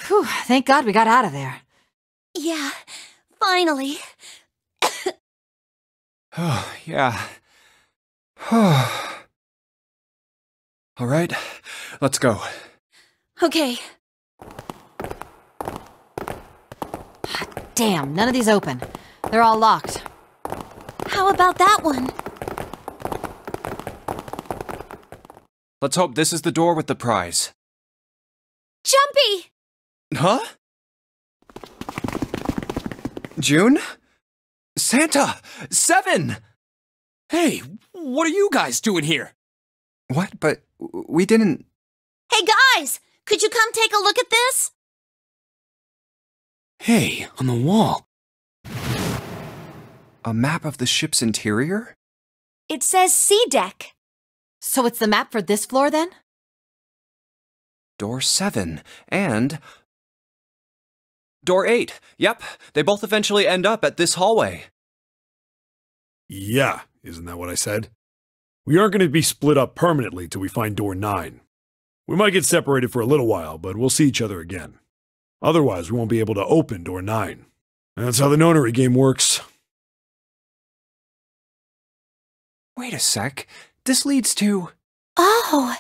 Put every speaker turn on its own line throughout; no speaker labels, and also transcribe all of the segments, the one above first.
Whew, thank God we got out of there.
Yeah, finally.
Oh, yeah. All right, let's go.
Okay.
Damn, none of these open. They're all locked.
How about that one?
Let's hope this is the door with the prize.
Jumpy!
Huh? June? Santa! Seven!
Hey, what are you guys doing here?
What? But we didn't...
Hey guys! Could you come take a look at this?
Hey, on the wall.
A map of the ship's interior?
It says C deck.
So it's the map for this floor, then?
Door 7, and... Door 8. Yep, they both eventually end up at this hallway.
Yeah, isn't that what I said? We aren't going to be split up permanently till we find door 9. We might get separated for a little while, but we'll see each other again. Otherwise, we won't be able to open door 9. And that's how the nonary game works.
Wait a sec. This leads to...
Oh!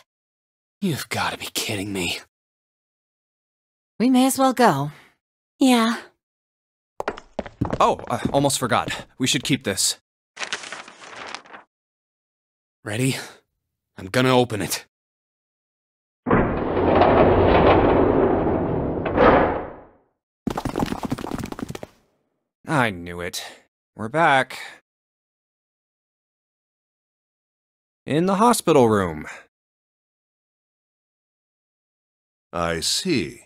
You've got to be kidding me.
We may as well go.
Yeah.
Oh, almost forgot. We should keep this.
Ready? I'm gonna open it.
I knew it. We're back. In the hospital room.
I see.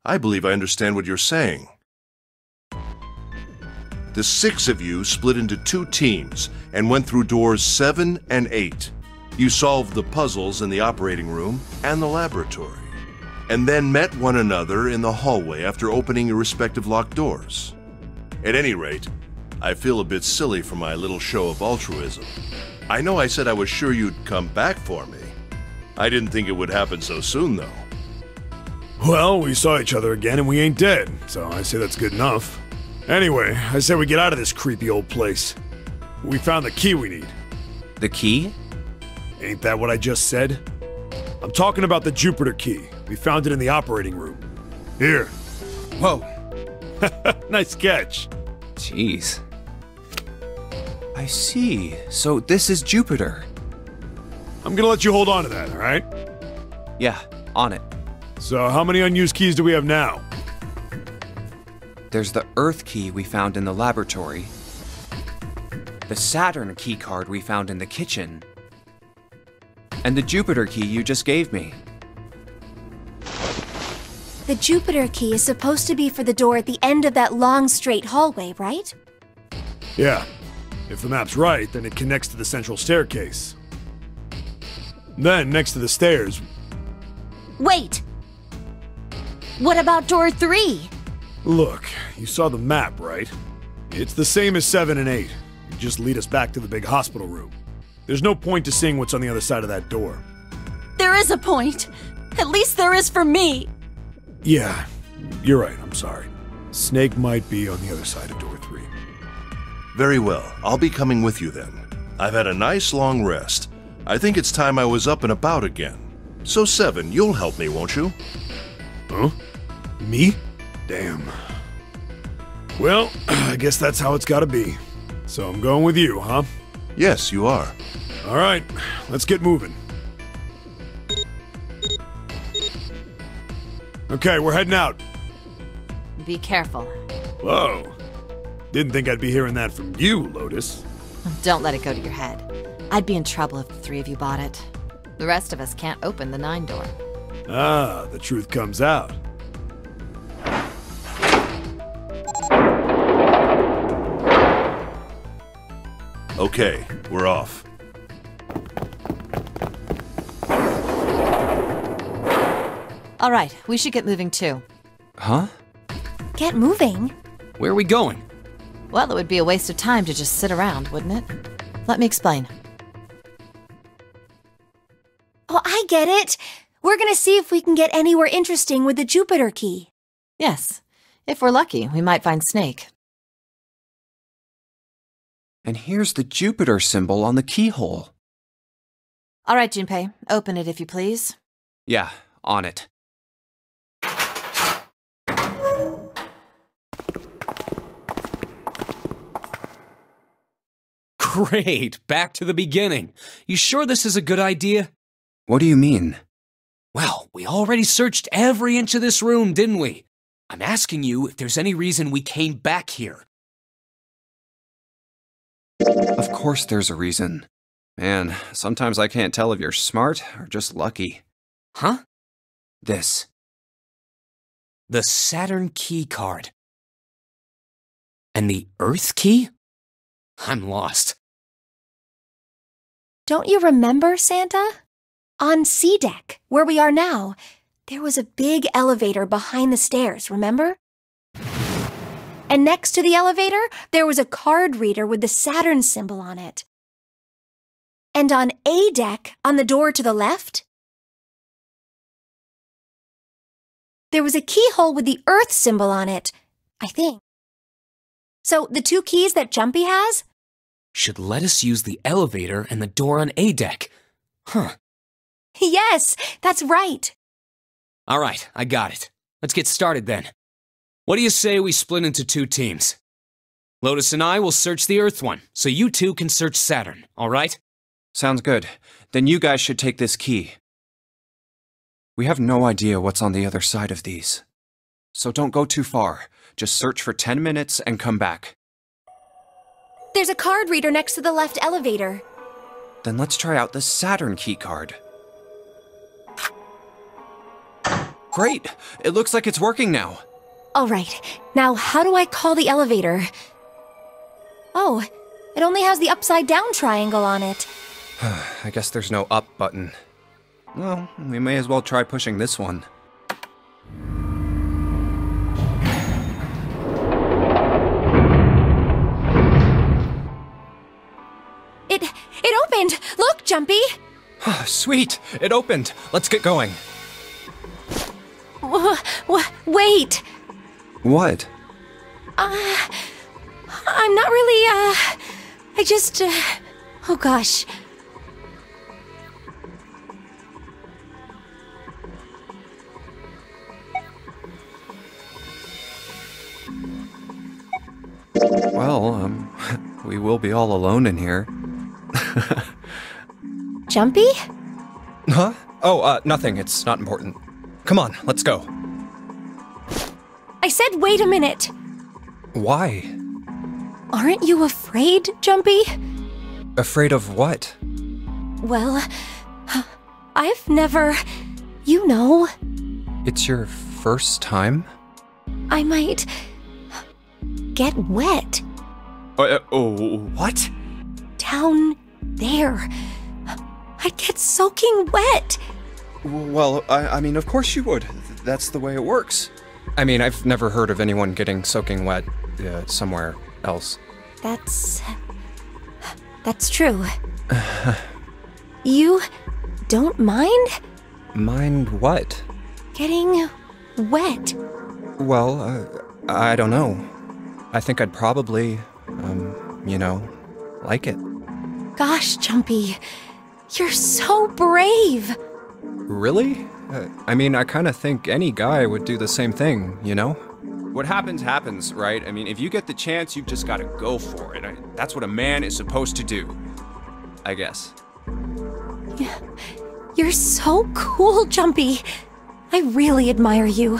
I believe I understand what you're saying. The 6 of you split into 2 teams and went through doors 7 and 8. You solved the puzzles in the operating room and the laboratory, and then met one another in the hallway after opening your respective locked doors. At any rate, I feel a bit silly for my little show of altruism. I know I said I was sure you'd come back for me. I didn't think it would happen so soon, though.
Well, we saw each other again and we ain't dead, so I say that's good enough. Anyway, I say we get out of this creepy old place. We found the key we need.
The key?
Ain't that what I just said? I'm talking about the Jupiter key. We found it in the operating room. Here.
Whoa.
Nice catch.
Jeez. I see. So this is Jupiter.
I'm gonna let you hold on to that, alright?
Yeah, on it.
So how many unused keys do we have now?
There's the Earth key we found in the laboratory. The Saturn key card we found in the kitchen. And the Jupiter key you just gave me.
The Jupiter key is supposed to be for the door at the end of that long, straight hallway, right?
Yeah. If the map's right, then it connects to the central staircase. Then, next to the stairs...
Wait! What about door 3?
Look, you saw the map, right? It's the same as 7 and 8. You just lead us back to the big hospital room. There's no point to seeing what's on the other side of that door.
There is a point. At least there is for me.
Yeah, you're right, I'm sorry. Snake might be on the other side of door 3.
Very well, I'll be coming with you then. I've had a nice long rest. I think it's time I was up and about again. So 7, you'll help me, won't you?
Huh? Me? Damn. Well, I guess that's how it's gotta be. So I'm going with you, huh?
Yes, you are.
Alright, let's get moving. Okay, we're heading out.
Be careful.
Whoa. Didn't think I'd be hearing that from you, Lotus.
Don't let it go to your head. I'd be in trouble if the 3 of you bought it. The rest of us can't open the 9 door.
Ah, the truth comes out.
Okay, we're off.
All right, we should get moving too.
Huh?
Get moving.
Where are we going?
Well, it would be a waste of time to just sit around, wouldn't it? Let me explain.
Oh, I get it. We're gonna see if we can get anywhere interesting with the Jupiter key.
Yes. If we're lucky, we might find Snake.
And here's the Jupiter symbol on the keyhole.
All right, Junpei, open it if you please.
Yeah, on it.
Great, back to the beginning. You sure this is a good idea?
What do you mean?
Well, we already searched every inch of this room, didn't we? I'm asking you if there's any reason we came back here.
Of course there's a reason. Man, sometimes I can't tell if you're smart or just lucky.
Huh?
This.
The Saturn key card. And the Earth key? I'm lost.
Don't you remember, Santa? On C deck, where we are now, there was a big elevator behind the stairs, remember? And next to the elevator, there was a card reader with the Saturn symbol on it. And on A deck, on the door to the left, there was a keyhole with the Earth symbol on it, I think. So the two keys that Jumpy has?
Should let us use the elevator and the door on A deck. Huh.
Yes, that's right.
All right, I got it. Let's get started then. What do you say we split into 2 teams? Lotus and I will search the Earth one, so you 2 can search Saturn, all right?
Sounds good. Then you guys should take this key. We have no idea what's on the other side of these. So don't go too far. Just search for 10 minutes and come back.
There's a card reader next to the left elevator.
Then let's try out the Saturn key card. Great! It looks like it's working now.
All right, now how do I call the elevator? Oh, it only has the upside down triangle on it.
I guess there's no up button. Well, we may as well try pushing this one.
It opened! Look, Jumpy!
Sweet! It opened! Let's get going.
Wait!
What?
I'm not really, I just, oh gosh.
Well, we will be all alone in here.
Jumpy?
Huh? Oh, nothing. It's not important. Come on, let's go.
I said wait a minute.
Why?
Aren't you afraid, Jumpy?
Afraid of what?
Well, I've never, you know.
It's your first time?
I might get wet.
What?
Down there. I'd get soaking wet.
Well, I mean, of course you would. That's the way it works. I mean, I've never heard of anyone getting soaking wet somewhere else.
That's true. You don't mind?
Mind what?
Getting wet.
Well, I don't know. I think I'd probably, like it.
Gosh, Jumpy, you're so brave.
Really? I mean, I kind of think any guy would do the same thing, you know? What happens, happens, right? I mean, if you get the chance, you've just got to go for it. That's what a man is supposed to do, I guess.
You're so cool, Jumpy. I really admire you.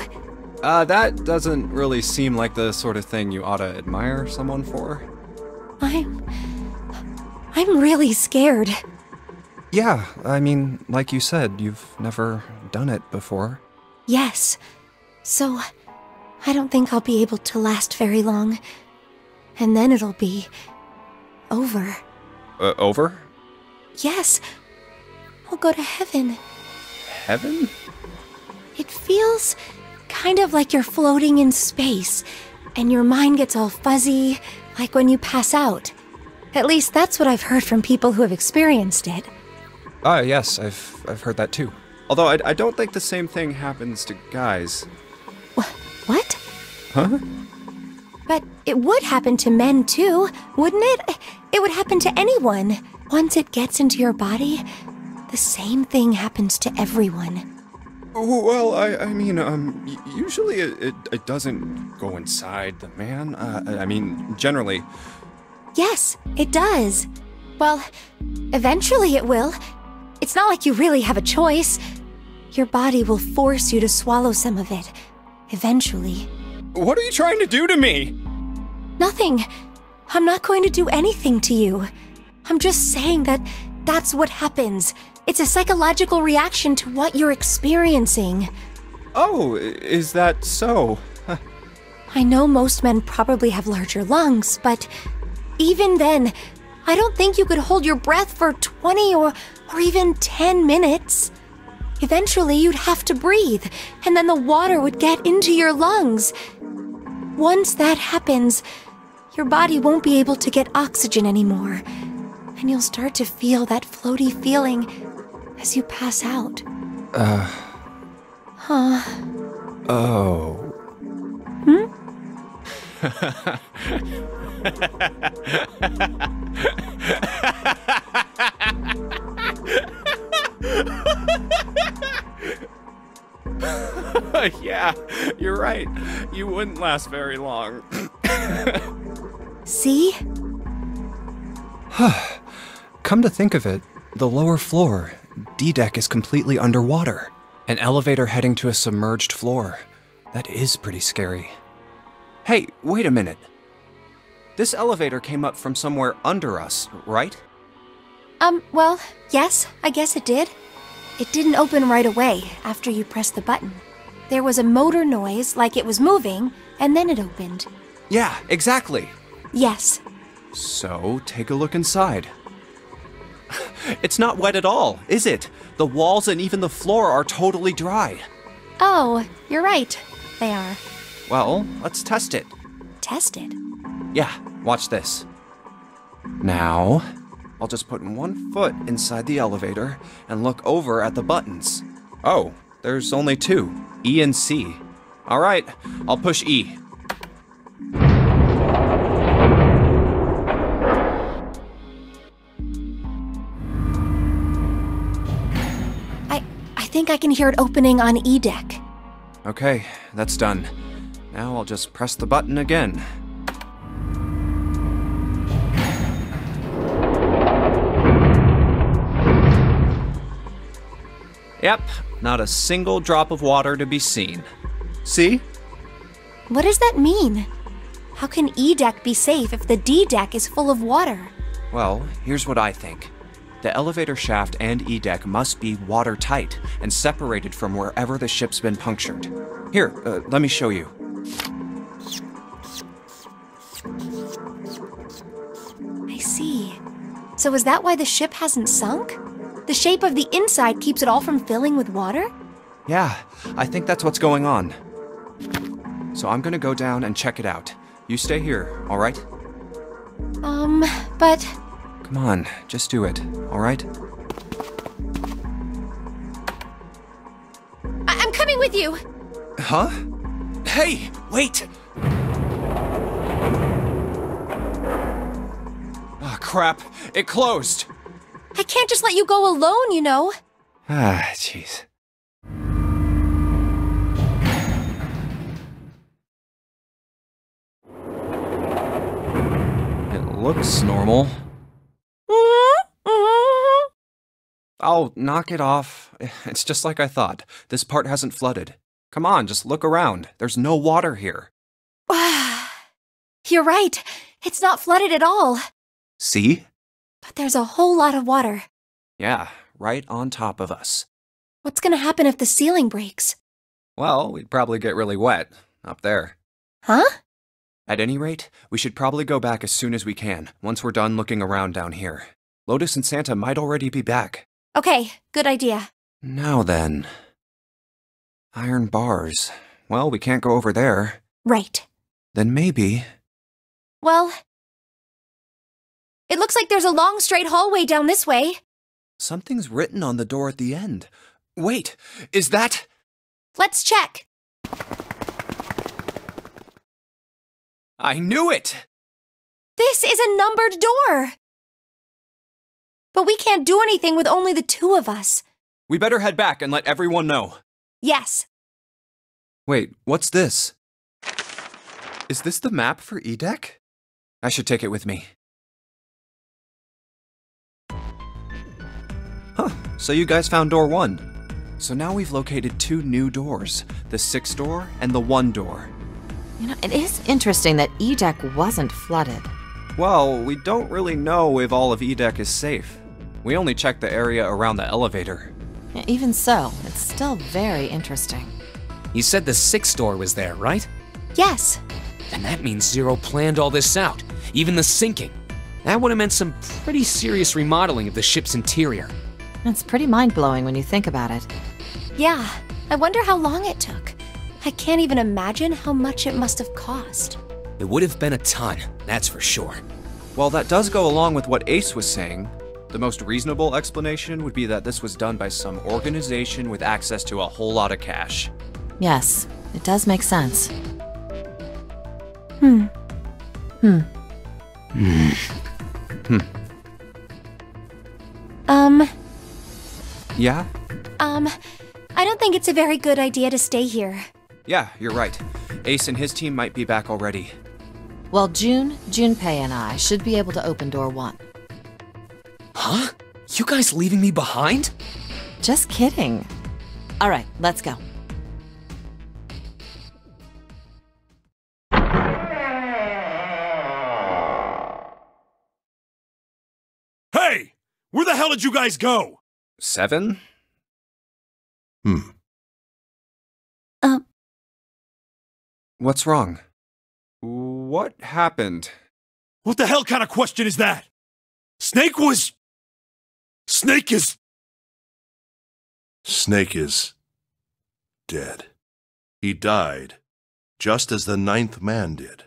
That doesn't really seem like the sort of thing you ought to admire someone for.
I'm really scared.
Yeah, I mean, like you said, you've never done it before.
Yes. So, I don't think I'll be able to last very long. And then it'll be over.
Over?
Yes. I'll go to heaven.
Heaven?
It feels kind of like you're floating in space, and your mind gets all fuzzy, like when you pass out. At least that's what I've heard from people who have experienced it.
Yes, I've heard that too. Although I don't think the same thing happens to guys.
What?
Huh?
But it would happen to men too, wouldn't it? It would happen to anyone. Once it gets into your body, the same thing happens to everyone.
Well, I mean, usually it doesn't go inside the man. I mean, generally.
Yes, it does. Well, eventually it will. It's not like you really have a choice. Your body will force you to swallow some of it. Eventually.
What are you trying to do to me?
Nothing. I'm not going to do anything to you. I'm just saying that that's what happens. It's a psychological reaction to what you're experiencing.
Oh, is that so?
I know most men probably have larger lungs, but even then, I don't think you could hold your breath for 20 or even 10 minutes. Eventually, you'd have to breathe, and then the water would get into your lungs. Once that happens, your body won't be able to get oxygen anymore, and you'll start to feel that floaty feeling as you pass out. Huh.
Oh.
Hmm?
Yeah, you're right. You wouldn't last very long.
See?
Come to think of it, the lower floor, D-Deck, is completely underwater. An elevator heading to a submerged floor. That is pretty scary. Hey, wait a minute. This elevator came up from somewhere under us, right?
Well, yes, I guess it did. It didn't open right away after you pressed the button. There was a motor noise like it was moving, and then it opened.
Yeah, exactly.
Yes.
So, take a look inside. It's not wet at all, is it? The walls and even the floor are totally dry.
Oh, you're right. They are.
Well, let's test it.
Tested.
Yeah, watch this. Now, I'll just put one foot inside the elevator and look over at the buttons. Oh, there's only two, E and C. All right, I'll push E.
I think I can hear it opening on E-Deck.
Okay, that's done. Now I'll just press the button again. Yep, not a single drop of water to be seen. See?
What does that mean? How can E-Deck be safe if the D-Deck is full of water?
Well, here's what I think. The elevator shaft and E-Deck must be watertight and separated from wherever the ship's been punctured. Here, let me show you.
I see. So is that why the ship hasn't sunk? The shape of the inside keeps it all from filling with water?
Yeah, I think that's what's going on. So I'm gonna go down and check it out. You stay here, all right?
But...
Come on, just do it, all right?
I'm coming with you!
Huh? Hey, wait! Ah, crap, it closed!
I can't just let you go alone, you know.
Ah, jeez. It looks normal. I'll knock it off. It's just like I thought. This part hasn't flooded. Come on, just look around. There's no water here.
You're right. It's not flooded at all.
See?
But there's a whole lot of water.
Yeah, right on top of us.
What's gonna happen if the ceiling breaks?
Well, we'd probably get really wet up there.
Huh?
At any rate, we should probably go back as soon as we can, once we're done looking around down here. Lotus and Santa might already be back.
Okay, good idea.
Now then. Iron bars. Well, we can't go over there.
Right.
Then maybe...
Well... It looks like there's a long straight hallway down this way.
Something's written on the door at the end. Wait, is that...
Let's check.
I knew it!
This is a numbered door. But we can't do anything with only the two of us.
We better head back and let everyone know.
Yes.
Wait, what's this? Is this the map for Edek? I should take it with me. Huh, so you guys found door 1. So now we've located 2 new doors, the 6 door and the 1 door.
You know, it is interesting that Edek wasn't flooded.
Well, we don't really know if all of Edek is safe. We only checked the area around the elevator.
Even so, it's still very interesting.
You said the 6th door was there, right?
Yes.
And that means Zero planned all this out, even the sinking. That would have meant some pretty serious remodeling of the ship's interior.
It's pretty mind-blowing when you think about it.
Yeah. I wonder how long it took. I can't even imagine how much it must have cost.
It would have been a ton, that's for sure.
Well, that does go along with what Ace was saying. The most reasonable explanation would be that this was done by some organization with access to a whole lot of cash.
Yes, it does make sense.
Yeah?
I don't think it's a very good idea to stay here.
Yeah, you're right. Ace and his team might be back already.
Well, Junpei and I should be able to open door 1.
Huh? You guys leaving me behind?
Just kidding. All right, let's go.
Hey! Where the hell did you guys go?
7? What's wrong? What happened?
What the hell kind of question is that? Snake is...
Snake is dead. He died, just as the 9th man did.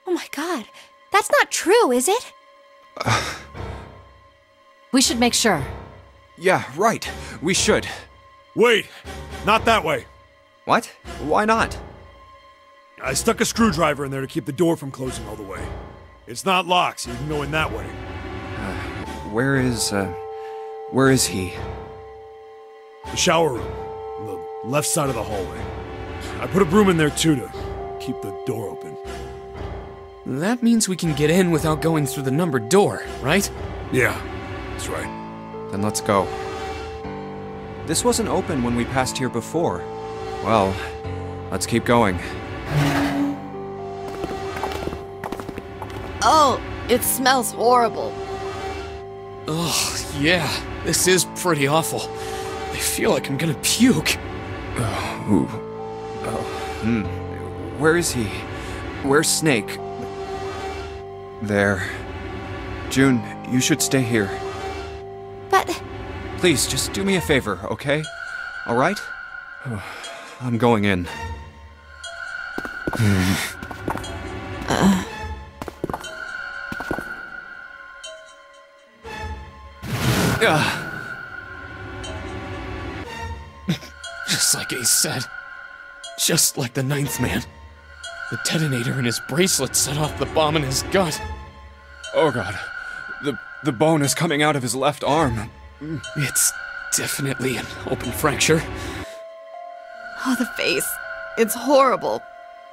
Oh my god. That's not true, is it?
We should make sure.
Yeah, right. We should.
Wait, not that way.
What? Why not?
I stuck a screwdriver in there to keep the door from closing all the way. It's not locked, so you can go in that way.
Where is he?
The shower room, on the left side of the hallway. I put a broom in there too to keep the door open.
That means we can get in without going through the numbered door, right?
Yeah, that's right.
Then let's go. This wasn't open when we passed here before. Well, let's keep going.
Oh, it smells horrible.
Ugh, yeah, this is pretty awful. I feel like I'm gonna puke.
Where is he? Where's Snake? There. June, you should stay here.
But...
Please, just do me a favor, okay? Alright? I'm going in.
Just like Ace said. Just like the 9th man. The detonator in his bracelet set off the bomb in his gut.
Oh god. The bone is coming out of his left arm.
It's definitely an open fracture.
Oh, the face. It's horrible.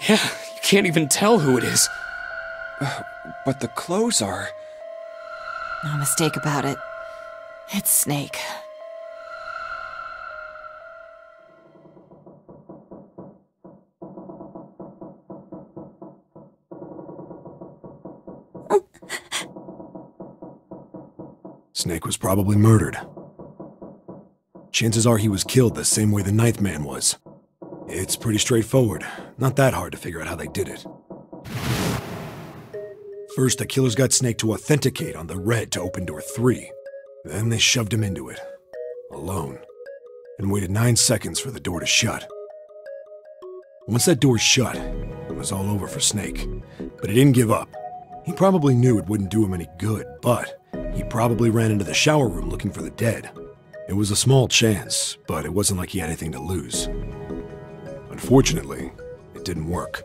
Yeah, you can't even tell who it is.
But the clothes are...
No mistake about it. It's Snake.
Snake was probably murdered. Chances are he was killed the same way the 9th man was. It's pretty straightforward. Not that hard to figure out how they did it. First, the killers got Snake to authenticate on the red to open door 3. Then they shoved him into it, alone, and waited 9 seconds for the door to shut. Once that door shut, it was all over for Snake. But he didn't give up. He probably knew it wouldn't do him any good, but He probably ran into the shower room looking for the dead. It was a small chance, but it wasn't like he had anything to lose. Unfortunately, it didn't work.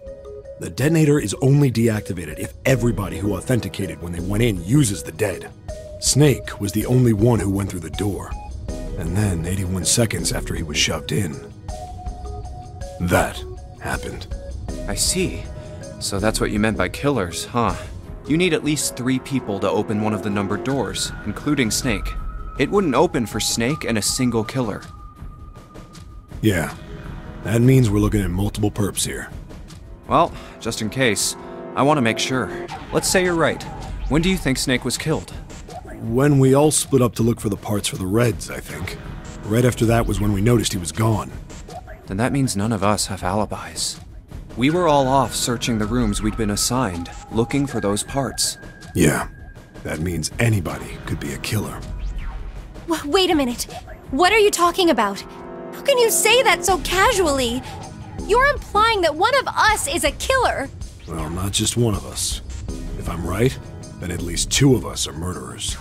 The detonator is only deactivated if everybody who authenticated when they went in uses the dead. Snake was the only one who went through the door. And then, 81 seconds after he was shoved in, that happened.
I see. So that's what you meant by killers, huh? You need at least 3 people to open one of the numbered doors, including Snake. It wouldn't open for Snake and a single killer.
Yeah, that means we're looking at multiple perps here.
Well, just in case, I want to make sure. Let's say you're right. When do you think Snake was killed?
When we all split up to look for the parts for the Reds, I think. Right after that was when we noticed he was gone.
Then that means none of us have alibis. We were all off searching the rooms we'd been assigned, looking for those parts.
Yeah, that means anybody could be a killer.
Wait a minute. What are you talking about? How can you say that so casually? You're implying that one of us is a killer.
Well, not just one of us. If I'm right, then at least 2 of us are murderers.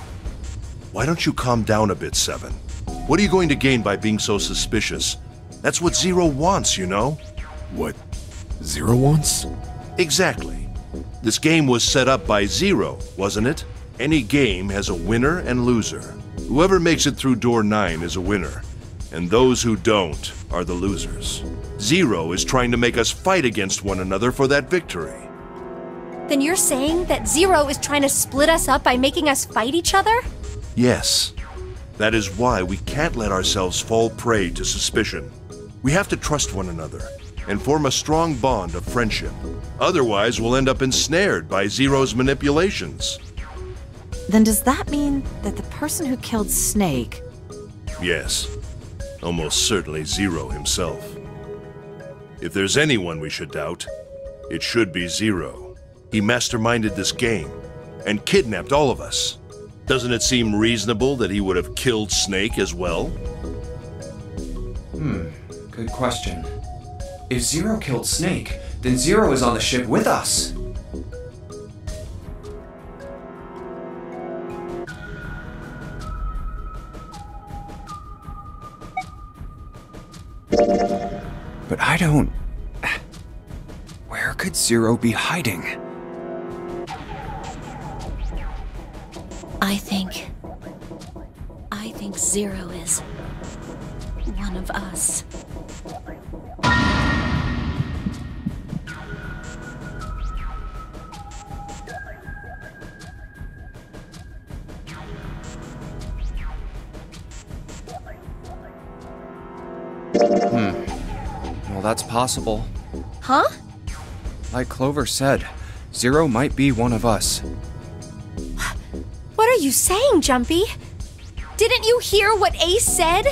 Why don't you calm down a bit, Seven? What are you going to gain by being so suspicious? That's what Zero wants, you know?
What Zero wants?
Exactly. This game was set up by Zero, wasn't it? Any game has a winner and loser. Whoever makes it through door 9 is a winner, and those who don't are the losers. Zero is trying to make us fight against one another for that victory.
Then you're saying that Zero is trying to split us up by making us fight each other?
Yes. That is why we can't let ourselves fall prey to suspicion. We have to trust one another and form a strong bond of friendship. Otherwise, we'll end up ensnared by Zero's manipulations.
Then does that mean that the person who killed Snake...
Yes. Almost certainly Zero himself. If there's anyone we should doubt, it should be Zero. He masterminded this game and kidnapped all of us. Doesn't it seem reasonable that he would have killed Snake as well?
Good question. If Zero killed Snake, then Zero is on the ship with us. But I don't... Where could Zero be hiding?
I think Zero is one of us.
Well, that's possible.
Huh?
Like Clover said, Zero might be one of us.
What are you saying, Jumpy? Didn't you hear what Ace said?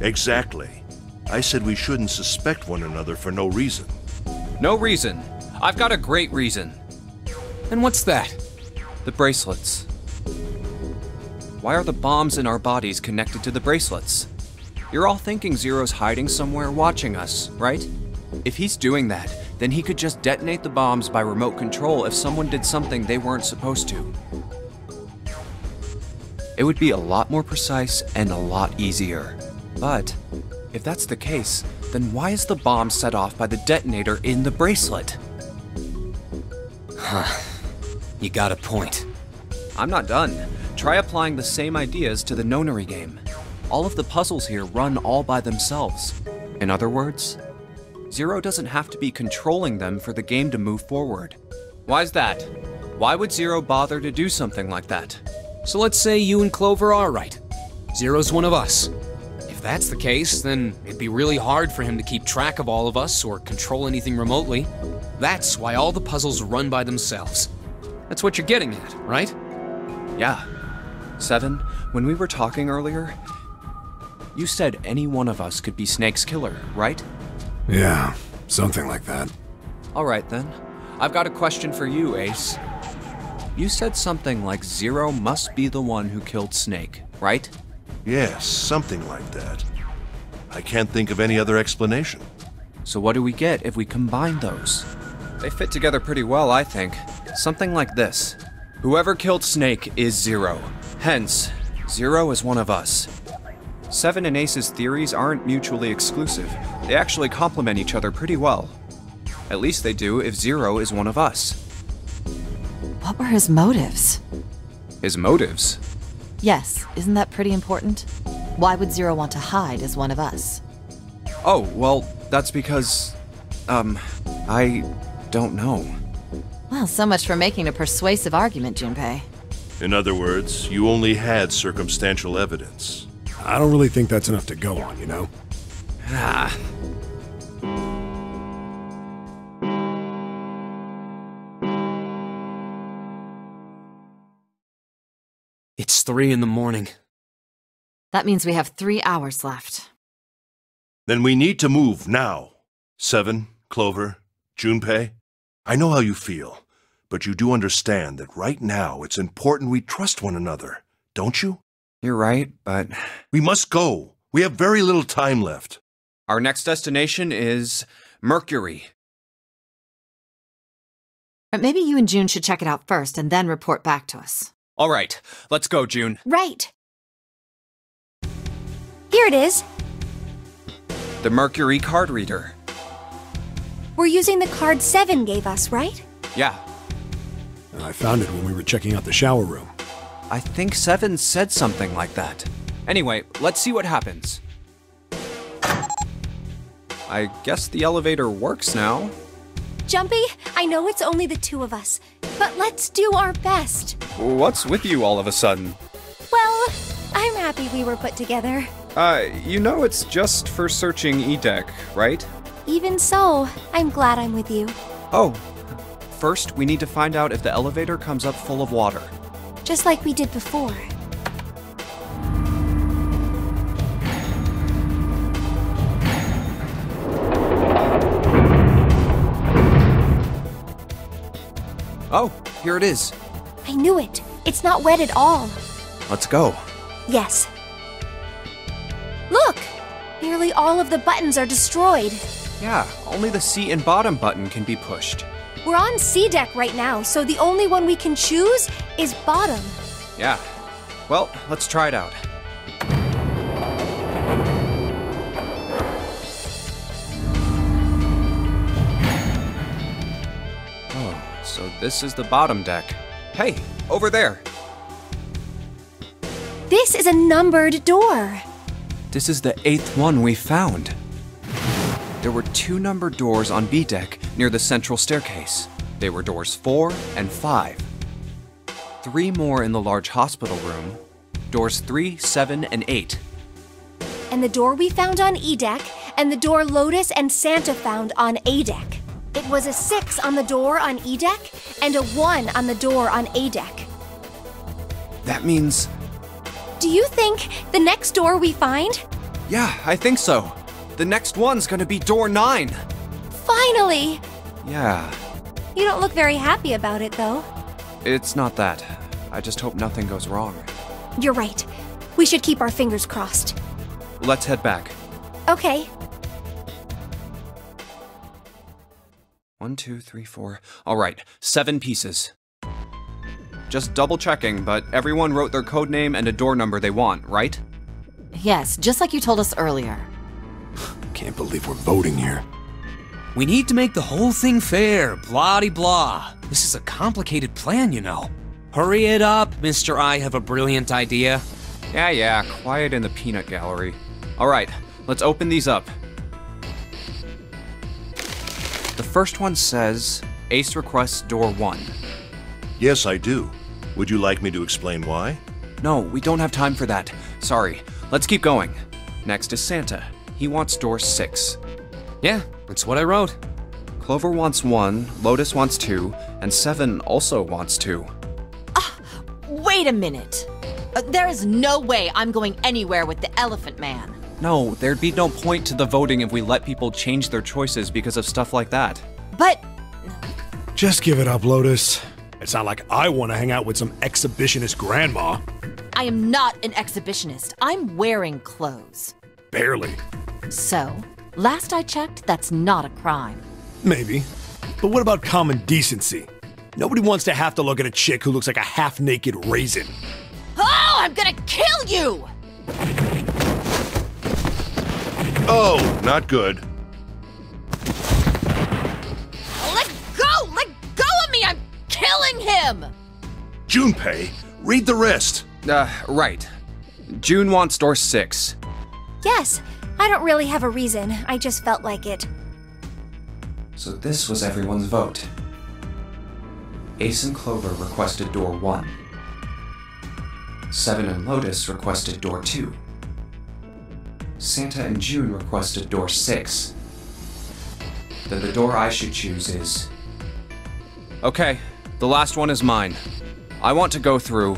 Exactly. I said we shouldn't suspect one another for no reason.
No reason. I've got a great reason.
And what's that?
The bracelets. Why are the bombs in our bodies connected to the bracelets? You're all thinking Zero's hiding somewhere watching us, right? If he's doing that, then he could just detonate the bombs by remote control if someone did something they weren't supposed to. It would be a lot more precise and a lot easier. But if that's the case, then why is the bomb set off by the detonator in the bracelet?
You got a point.
I'm not done. Try applying the same ideas to the Nonary game. All of the puzzles here run all by themselves. In other words, Zero doesn't have to be controlling them for the game to move forward. Why's that? Why would Zero bother to do something like that?
So let's say you and Clover are right. Zero's one of us. If that's the case, then it'd be really hard for him to keep track of all of us or control anything remotely. That's why all the puzzles run by themselves. That's what you're getting at, right?
Yeah. Seven, when we were talking earlier, you said any one of us could be Snake's killer, right?
Yeah, something like that.
All right then. I've got a question for you, Ace. You said something like Zero must be the one who killed Snake, right?
Yes, something like that. I can't think of any other explanation.
So what do we get if we combine those? They fit together pretty well, I think. Something like this. Whoever killed Snake is Zero. Hence, Zero is one of us. Seven and Ace's theories aren't mutually exclusive. They actually complement each other pretty well. At least they do if Zero is one of us.
What were his motives?
His motives?
Yes, isn't that pretty important? Why would Zero want to hide as one of us?
Oh, well, that's because... I don't know.
Well, so much for making a persuasive argument, Junpei.
In other words, you only had circumstantial evidence.
I don't really think that's enough to go on, you know?
Ah.
It's 3 in the morning.
That means we have 3 hours left.
Then we need to move now. Seven, Clover, Junpei, I know how you feel, but you do understand that right now it's important we trust one another, don't you?
You're right, but...
We must go. We have very little time left.
Our next destination is... Mercury.
But maybe you and June should check it out first and then report back to us.
All right, let's go, June.
Right. Here it is.
The Mercury card reader.
We're using the card 7 gave us, right?
Yeah,
I found it when we were checking out the shower room.
I think Seven said something like that. Anyway, let's see what happens. I guess the elevator works now.
Jumpy, I know it's only the two of us, but let's do our best.
What's with you all of a sudden?
Well, I'm happy we were put together.
You know it's just for searching E-Deck, right?
Even so, I'm glad I'm with you.
Oh, first we need to find out if the elevator comes up full of water.
Just like we did before.
Oh, here it is.
I knew it. It's not wet at all.
Let's go.
Yes. Look! Nearly all of the buttons are destroyed.
Yeah, only the seat and bottom button can be pushed.
We're on C deck right now, so the only one we can choose is bottom.
Yeah. Well, let's try it out. Oh, so this is the bottom deck. Hey, over there.
This is a numbered door.
This is the 8th one we found. There were 2 numbered doors on B deck near the central staircase. They were doors 4 and 5. 3 more in the large hospital room. Doors 3, 7, and 8.
And the door we found on E deck, and the door Lotus and Santa found on A deck. It was a 6 on the door on E deck, and a 1 on the door on A deck.
That means...
Do you think the next door we find?
Yeah, I think so. The next one's gonna be door 9.
Finally!
Yeah,
You don't look very happy about it, though.
it's not that. I just hope nothing goes wrong.
You're right. We should keep our fingers crossed.
Let's head back.
Okay.
1, 2, 3, 4. All right, 7 pieces. Just double checking, but everyone wrote their code name and a door number they want, right?
Yes, just like you told us earlier.
Can't believe we're voting here.
We need to make the whole thing fair, blah-de-blah. This is a complicated plan, you know. Hurry it up, Mr. I have a brilliant idea.
Yeah, quiet in the peanut gallery. All right, let's open these up. The first one says, Ace requests door 1.
Yes, I do. Would you like me to explain why?
No, we don't have time for that. Sorry, let's keep going. Next is Santa. He wants door 6.
Yeah, that's what I wrote.
Clover wants 1, Lotus wants 2, and 7 also wants 2.
Wait a minute. There is no way I'm going anywhere with the Elephant Man.
No, there'd be no point to the voting if we let people change their choices because of stuff like that.
But
Just give it up, Lotus. It's not like I want to hang out with some exhibitionist grandma.
I am not an exhibitionist. I'm wearing clothes.
Barely.
So, last I checked, that's not a crime.
Maybe. But what about common decency? Nobody wants to have to look at a chick who looks like a half-naked raisin.
Oh, I'm gonna kill you!
Oh, not good.
Let go! Let go of me! I'm killing him!
Junpei, read the rest.
Right. June wants door 6.
Yes, I don't really have a reason. I just felt like it.
So this was everyone's vote. Ace and Clover requested door 1. Seven and Lotus requested door 2. Santa and June requested door 6. Then the door I should choose is...
Okay, the last one is mine. I want to go through